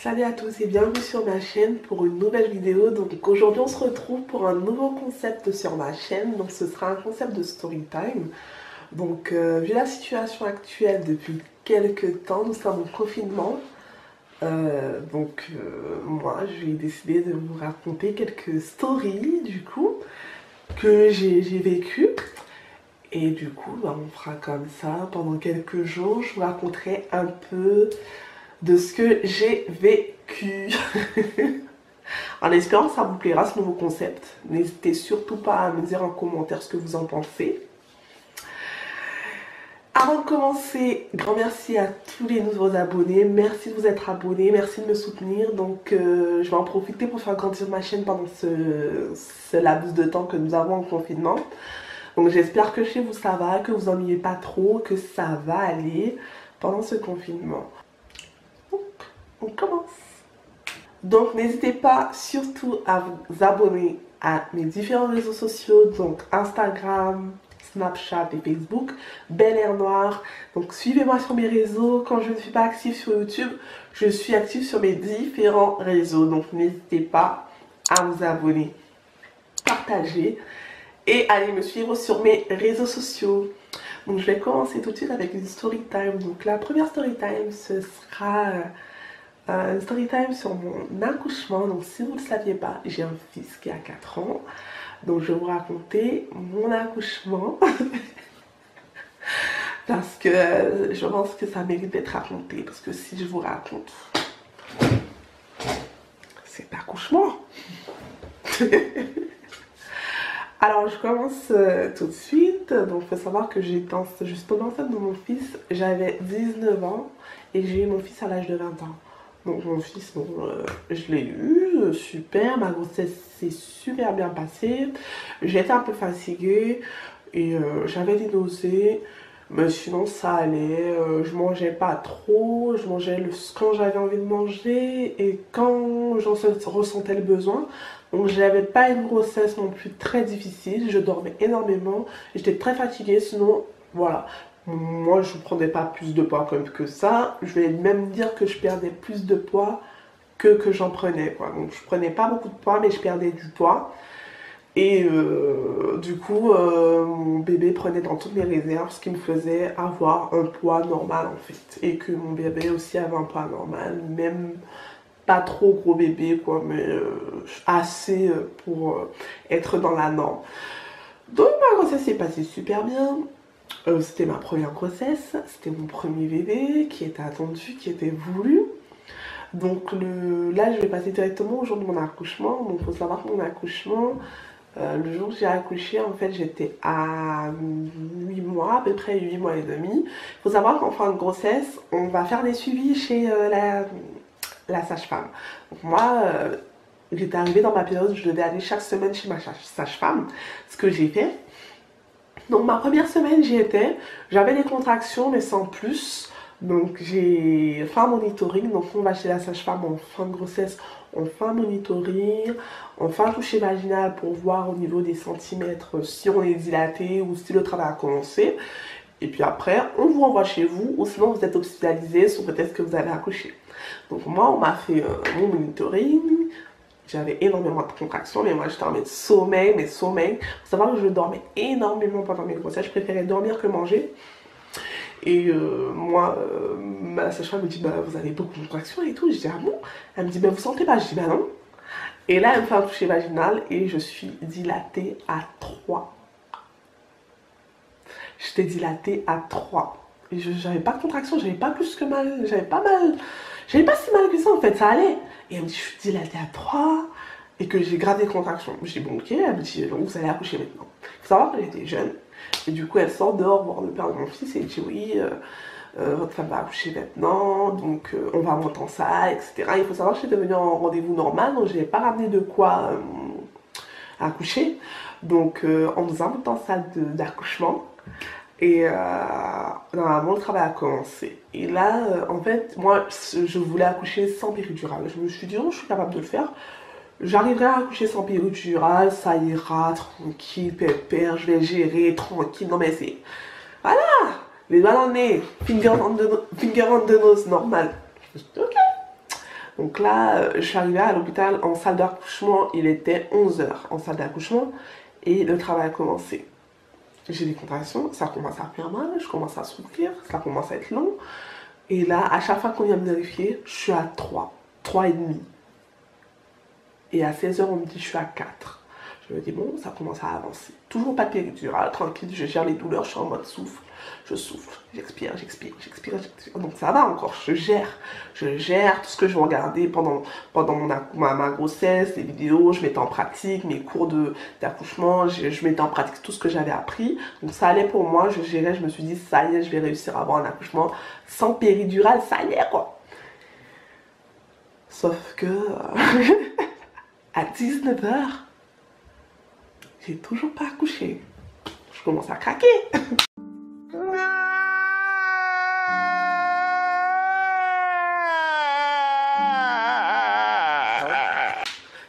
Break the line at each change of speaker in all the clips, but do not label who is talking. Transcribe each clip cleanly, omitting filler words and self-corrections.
Salut à tous et bienvenue sur ma chaîne pour une nouvelle vidéo. Donc aujourd'hui on se retrouve pour un nouveau concept sur ma chaîne. Donc ce sera un concept de story time. Donc vu la situation actuelle depuis quelques temps, nous sommes en confinement. Moi j'ai décidé de vous raconter quelques stories du coup que j'ai vécues. Et du coup on fera comme ça pendant quelques jours. Je vous raconterai un peu de ce que j'ai vécu. En espérant que ça vous plaira ce nouveau concept. N'hésitez surtout pas à me dire en commentaire ce que vous en pensez. Avant de commencer, grand merci à tous les nouveaux abonnés. Merci de vous être abonnés, merci de me soutenir. Donc je vais en profiter pour faire grandir ma chaîne pendant ce laps de temps que nous avons en confinement. Donc j'espère que chez vous ça va, que vous ennuyez pas trop, que ça va aller pendant ce confinement. On commence. Donc n'hésitez pas surtout à vous abonner à mes différents réseaux sociaux, donc Instagram, Snapchat et Facebook, Belle Air Noire. Donc suivez-moi sur mes réseaux. Quand je ne suis pas active sur YouTube, je suis active sur mes différents réseaux. Donc n'hésitez pas à vous abonner, partager et allez me suivre sur mes réseaux sociaux. Donc je vais commencer tout de suite avec une story time. Donc la première story time, ce sera une story time sur mon accouchement. Donc si vous ne le saviez pas, j'ai un fils qui a 4 ans. Donc je vais vous raconter mon accouchement. Parce que je pense que ça mérite d'être raconté. Parce que si je vous raconte cet accouchement. Alors je commence tout de suite. Donc il faut savoir que je suis tombée enceinte de mon fils. J'avais 19 ans et j'ai eu mon fils à l'âge de 20 ans. Donc mon fils, bon, je l'ai eu, super, ma grossesse s'est super bien passée. J'étais un peu fatiguée et j'avais des nausées, mais sinon ça allait. Je mangeais pas trop, je mangeais quand j'avais envie de manger et quand j'en ressentais le besoin. Donc j'avais pas une grossesse non plus très difficile, je dormais énormément, j'étais très fatiguée, sinon voilà. Moi, je ne prenais pas plus de poids que ça. Je vais même dire que je perdais plus de poids que j'en prenais, quoi. Donc, je prenais pas beaucoup de poids, mais je perdais du poids. Et du coup, mon bébé prenait dans toutes mes réserves, ce qui me faisait avoir un poids normal, en fait. Et que mon bébé aussi avait un poids normal, même pas trop gros bébé, quoi, mais assez pour être dans la norme. Donc, ma grossesse s'est passée super bien. C'était ma première grossesse, c'était mon premier bébé qui était attendu, qui était voulu. Donc là, je vais passer directement au jour de mon accouchement. Donc il faut savoir que mon accouchement, le jour où j'ai accouché, en fait, j'étais à 8 mois, à peu près 8 mois et demi. Il faut savoir qu'en fin de grossesse, on va faire des suivis chez la sage-femme. Donc moi, j'étais arrivée dans ma période où je devais aller chaque semaine chez ma sage-femme, ce que j'ai fait. Donc ma première semaine j'y étais, j'avais des contractions mais sans plus. Donc j'ai fait un monitoring, donc on va chez la sage-femme en fin de grossesse, on fait un monitoring, on fait un toucher vaginal pour voir au niveau des centimètres si on est dilaté ou si le travail a commencé. Et puis après on vous renvoie chez vous ou sinon vous êtes hospitalisé sous prétexte que vous avez accouché. Donc moi on m'a fait mon monitoring. J'avais énormément de contractions, mais moi j'étais en mode sommeil, mais sommeil. Faut savoir que je dormais énormément pendant mes grossesses. Je préférais dormir que manger. Et ma sage-femme me dit, bah, vous avez beaucoup de contractions et tout. Je dis, ah bon? Elle me dit, bah, vous sentez pas? Je dis, bah non. Et là, elle me fait un toucher vaginal et je suis dilatée à 3. J'étais dilatée à 3. Et j'avais pas de contractions, j'avais pas plus que mal, j'avais pas mal. J'avais pas si mal que ça en fait, ça allait. Et elle me dit, je suis dilatée à 3 et que j'ai grave des contractions. Je dis, bon, ok. Elle me dit, donc vous allez accoucher maintenant. Il faut savoir que j'étais jeune. Et du coup, elle sort dehors voir le père de mon fils et elle dit, oui, votre femme va accoucher maintenant, donc on va monter en salle, etc. Il faut savoir que j'étais venue en rendez-vous normal, donc je n'avais pas ramené de quoi accoucher. Donc on nous a monté en salle d'accouchement. Et normalement le travail a commencé. Et là, en fait, moi, je voulais accoucher sans péridurale. Je me suis dit, oh, je suis capable de le faire. J'arriverai à accoucher sans péridurale, ça ira, tranquille, pépère, je vais gérer, tranquille. Non mais c'est... Voilà, les doigts dans le nez, finger on the nose, normal. Ok. Donc là, je suis arrivée à l'hôpital en salle d'accouchement, il était 11 heures en salle d'accouchement et le travail a commencé. J'ai des contractions, ça commence à faire mal, je commence à souffrir, ça commence à être long. Et là, à chaque fois qu'on vient me vérifier, je suis à 3 et demi. Et à 16 heures, on me dit je suis à 4. Je me dis bon, ça commence à avancer. Toujours pas de péridurale, tranquille, je gère les douleurs, je suis en mode souffle. Je souffle, j'expire, j'expire, j'expire, j'expire. Donc ça va encore, je gère tout ce que je regardais pendant ma grossesse, les vidéos, je mettais en pratique mes cours d'accouchement, je mettais en pratique tout ce que j'avais appris. Donc ça allait pour moi, je gérais, je me suis dit ça y est, je vais réussir à avoir un accouchement sans péridurale, ça y est quoi. Sauf que à 19 heures, j'ai toujours pas accouché. Je commence à craquer.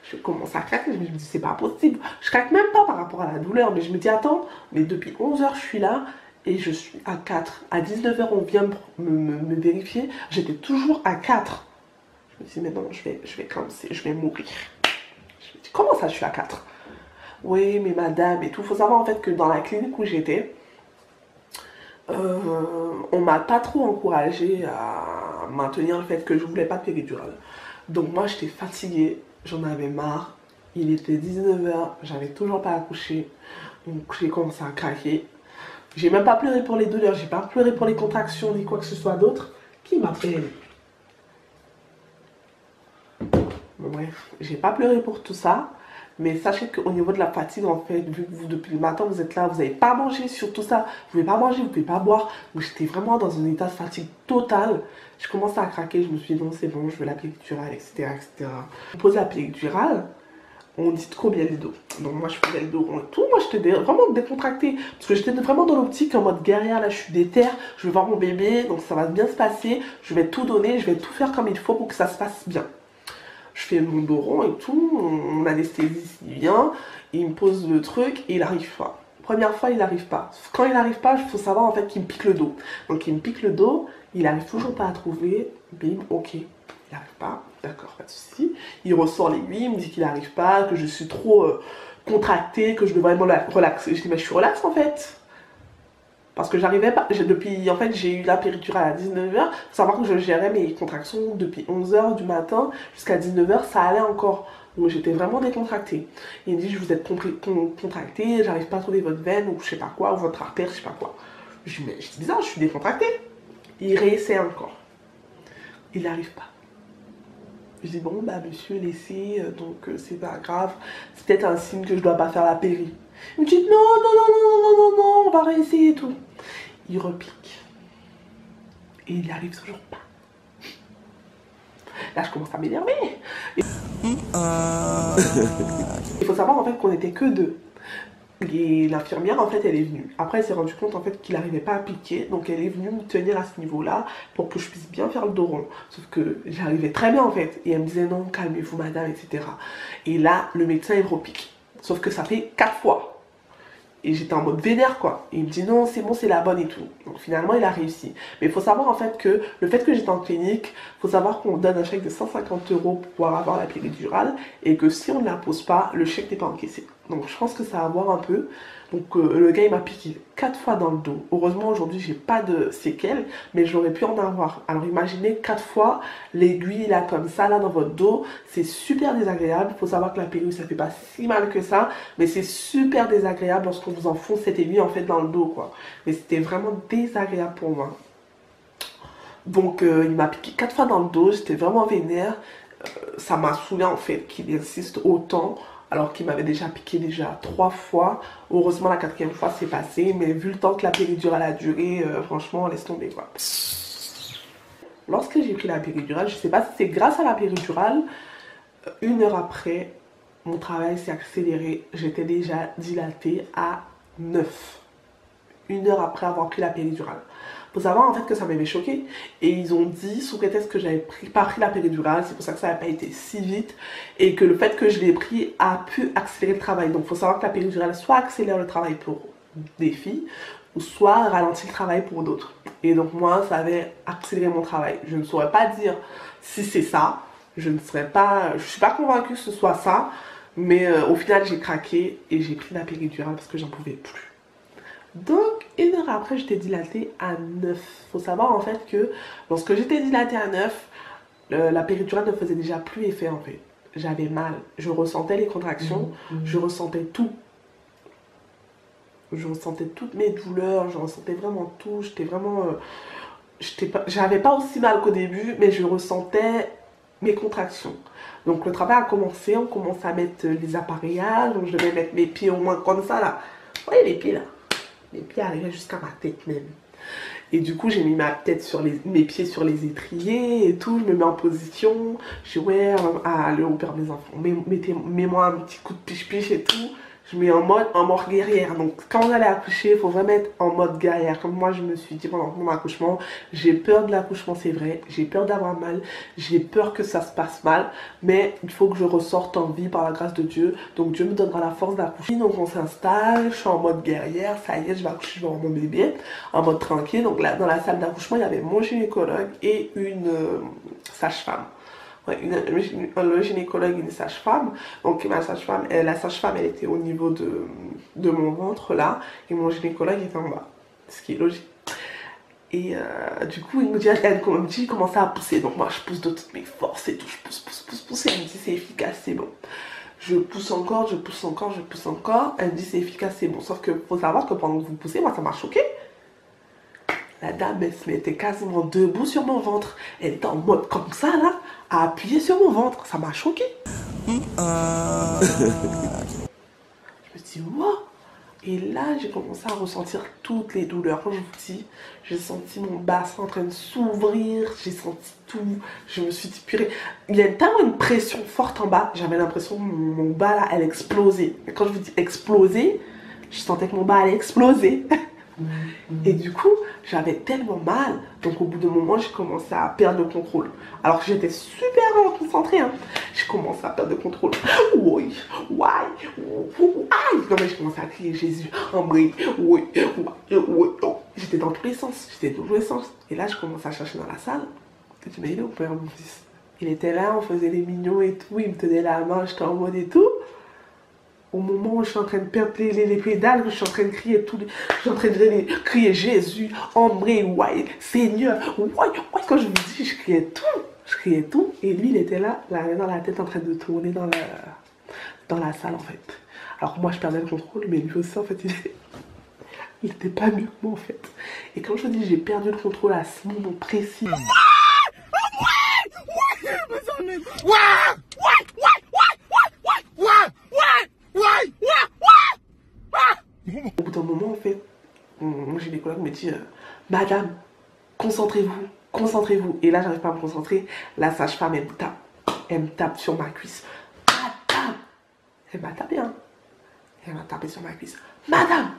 Je commence à craquer, je me dis c'est pas possible. Je craque même pas par rapport à la douleur, mais je me dis attends, mais depuis 11 heures je suis là et je suis à 4. À 19 heures on vient me vérifier, j'étais toujours à 4. Je me dis mais non, je vais commencer, je vais mourir. Je me dis comment ça je suis à 4? Oui mais madame et tout, faut savoir en fait que dans la clinique où j'étais, on m'a pas trop encouragé à maintenir le fait que je voulais pas de péridurale. Donc moi j'étais fatiguée, j'en avais marre. Il était 19 heures, j'avais toujours pas accouché. Donc j'ai commencé à craquer. J'ai même pas pleuré pour les douleurs, j'ai pas pleuré pour les contractions ni quoi que ce soit d'autre. Qui m'appelle? Bref, j'ai pas pleuré pour tout ça. Mais sachez qu'au niveau de la fatigue, en fait, vu que vous, depuis le matin, vous êtes là, vous n'avez pas mangé, surtout ça, vous ne pouvez pas manger, vous ne pouvez pas boire. Donc j'étais vraiment dans un état de fatigue totale. Je commençais à craquer, je me suis dit non, c'est bon, je veux la péridurale, etc., etc. On pose la péridurale, on dit trop bien le dos. Donc moi, je faisais le dos rond et tout. Moi, j'étais vraiment décontractée. Parce que j'étais vraiment dans l'optique en mode guerrière, là, je suis déter, je vais voir mon bébé, donc ça va bien se passer. Je vais tout donner, je vais tout faire comme il faut pour que ça se passe bien. Je fais mon dos rond et tout, mon anesthésiste il vient, il me pose le truc et il n'arrive pas. Première fois, il n'arrive pas. Quand il n'arrive pas, il faut savoir en fait qu'il me pique le dos. Donc il me pique le dos, il n'arrive toujours pas à trouver, bim, ok. Il n'arrive pas, d'accord, pas de souci. Il ressort l'aiguille, il me dit qu'il n'arrive pas, que je suis trop contractée, que je devrais me relaxer. Je dis mais je suis relaxe en fait. Parce que j'arrivais pas, depuis, en fait, j'ai eu la péridurale à 19 heures. Faut savoir que je gérais mes contractions depuis 11 heures du matin jusqu'à 19 heures, ça allait encore. Donc j'étais vraiment décontractée. Il me dit, je vous êtes contractée, j'arrive pas à trouver votre veine ou je sais pas quoi, ou votre artère, je sais pas quoi. Je dis, mais c'est bizarre, je suis décontractée. Il réessaie encore. Il n'arrive pas. Je dis, bon, bah monsieur, laissez, donc c'est pas grave. C'est peut-être un signe que je dois pas faire la péri. Il me dit, non, non, non, non, non, non, non, on va réessayer et tout. Il repique. Et il n'y arrive toujours pas. Là, je commence à m'énerver. Et... il faut savoir en fait qu'on était que deux. Et l'infirmière en fait elle est venue. Après elle s'est rendue compte en fait qu'il n'arrivait pas à piquer. Donc elle est venue me tenir à ce niveau là pour que je puisse bien faire le dos rond. Sauf que j'arrivais très bien en fait. Et elle me disait non calmez-vous madame etc. Et là le médecin il repique. Sauf que ça fait 4 fois. Et j'étais en mode vénère quoi. Et il me dit non c'est bon c'est la bonne et tout. Donc finalement il a réussi. Mais il faut savoir en fait que le fait que j'étais en clinique, il faut savoir qu'on donne un chèque de 150 € pour pouvoir avoir la péridurale. Et que si on ne la pose pas, le chèque n'est pas encaissé. Donc je pense que ça va voir un peu. Donc le gars il m'a piqué 4 fois dans le dos. Heureusement aujourd'hui j'ai pas de séquelles, mais j'aurais pu en avoir. Alors imaginez 4 fois l'aiguille là comme ça là dans votre dos. C'est super désagréable. Il faut savoir que la péridurale ça fait pas si mal que ça, mais c'est super désagréable lorsqu'on vous enfonce cette aiguille en fait dans le dos quoi. Mais c'était vraiment désagréable pour moi. Donc il m'a piqué 4 fois dans le dos, j'étais vraiment vénère. Ça m'a saoulé en fait qu'il insiste autant. Alors qu'il m'avait déjà piqué 3 fois. Heureusement la 4e fois c'est passé. Mais vu le temps que la péridurale a duré, franchement laisse tomber quoi. Lorsque j'ai pris la péridurale, je sais pas si c'est grâce à la péridurale, 1 heure après, mon travail s'est accéléré. J'étais déjà dilatée à 9. 1 heure après avoir pris la péridurale. Faut savoir en fait que ça m'avait choqué. Et ils ont dit, sous prétexte que j'avais pas pris la péridurale, c'est pour ça que ça n'a pas été si vite. Et que le fait que je l'ai pris a pu accélérer le travail. Donc faut savoir que la péridurale soit accélère le travail pour des filles, ou soit ralentit le travail pour d'autres. Et donc moi, ça avait accéléré mon travail. Je ne saurais pas dire si c'est ça. Je ne serais pas, je suis pas convaincue que ce soit ça, mais au final j'ai craqué et j'ai pris la péridurale parce que j'en pouvais plus. Donc 1 heure après j'étais dilatée à 9. Faut savoir en fait que lorsque j'étais dilatée à 9, la péridurale ne faisait déjà plus effet en fait. J'avais mal, je ressentais les contractions, je ressentais tout. Je ressentais toutes mes douleurs, je ressentais vraiment tout, j'étais vraiment... j'avais pas aussi mal qu'au début, mais je ressentais mes contractions. Donc le travail a commencé, on commence à mettre les appareillages, donc je devais mettre mes pieds au moins comme ça là. Vous voyez les pieds là? Les pieds arrivaient jusqu'à ma tête même. Et du coup, j'ai mis ma tête sur mes pieds sur les étriers et tout. Je me mets en position. Je dis, ouais, allez, au père des enfants, mets-moi un petit coup de piche-piche et tout. Je mets en mode guerrière. Donc, quand on allait accoucher, il faut vraiment être en mode guerrière. Comme moi, je me suis dit pendant mon accouchement, j'ai peur de l'accouchement, c'est vrai. J'ai peur d'avoir mal. J'ai peur que ça se passe mal. Mais il faut que je ressorte en vie par la grâce de Dieu. Donc, Dieu me donnera la force d'accoucher. Donc, on s'installe. Je suis en mode guerrière. Ça y est, je vais accoucher devant mon bébé. En mode tranquille. Donc, là, dans la salle d'accouchement, il y avait mon gynécologue et une sage-femme. Ouais, le gynécologue et une sage-femme. Donc ma sage-femme, la sage-femme, elle était au niveau de mon ventre là, et mon gynécologue était en bas, ce qui est logique. Et du coup, il me dit, commence à pousser. Donc moi, je pousse de toutes mes forces et tout, je pousse. Et elle me dit, c'est efficace, c'est bon. Je pousse encore, je pousse encore, je pousse encore. Elle me dit, c'est efficace, c'est bon. Sauf que faut savoir que pendant que vous poussez, moi, ça m'a choqué. La dame, elle se mettait quasiment debout sur mon ventre. Elle était en mode comme ça, là, à appuyer sur mon ventre. Ça m'a choqué. Je me suis dit, wow. Et là, j'ai commencé à ressentir toutes les douleurs. Quand je vous dis, j'ai senti mon bassin en train de s'ouvrir. J'ai senti tout. Je me suis dit, purée. Il y a tellement une pression forte en bas. J'avais l'impression que mon bas, là, elle explosait. Et quand je vous dis exploser, je sentais que mon bas allait exploser. Et du coup, j'avais tellement mal. Donc au bout d'un moment, j'ai commencé à perdre le contrôle. Alors que j'étais super concentrée. Hein. J'ai commencé à perdre le contrôle. Oui, ouais, aïe. Non mais j'ai commencé à crier Jésus. Oui, oui, oui. J'étais dans tous les sens. J'étais dans tous les sens. Et là, je commençais à chercher dans la salle. Et tu m'as dit, où père mon fils? Il était là, on faisait les mignons et tout. Il me tenait la main, j'étais en mode et tout. Au moment où je suis en train de perdre les pédales, je suis en train de crier tout, je suis en train de crier Jésus, André, ouais, Seigneur, ouais, ouais. Quand je vous dis, je criais tout, et lui il était là, dans la tête en train de tourner dans la salle en fait. Alors moi je perdais le contrôle, mais lui aussi en fait il était pas mieux que moi en fait. Et quand je dis j'ai perdu le contrôle à ce moment précis. Au bout d'un moment, en fait, mon gynécologue me dit Madame, concentrez-vous, concentrez-vous. Et là, j'arrive pas à me concentrer. La sage-femme, elle me tape sur ma cuisse. Madame, elle m'a tapé, hein. Elle m'a tapé sur ma cuisse. Madame.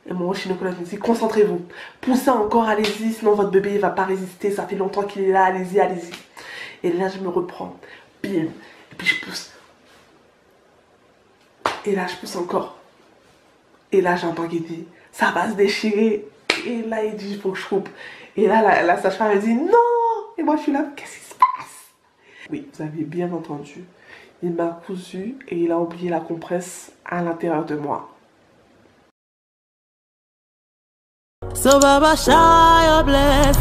Et mon gynécologue me dit concentrez-vous, poussez encore, allez-y, sinon votre bébé il va pas résister. Ça fait longtemps qu'il est là, allez-y, allez-y. Et là, je me reprends, bim, et puis je pousse. Et là, je pousse encore. Et là, j'entends qu'il dit, ça va se déchirer. Et là, il dit, il faut que je coupe. Et là, la sage-femme, elle dit, non. Et moi, je suis là, qu'est-ce qui se passe? Oui, vous avez bien entendu. Il m'a cousu et il a oublié la compresse à l'intérieur de moi.
So Baba, shine your blessing.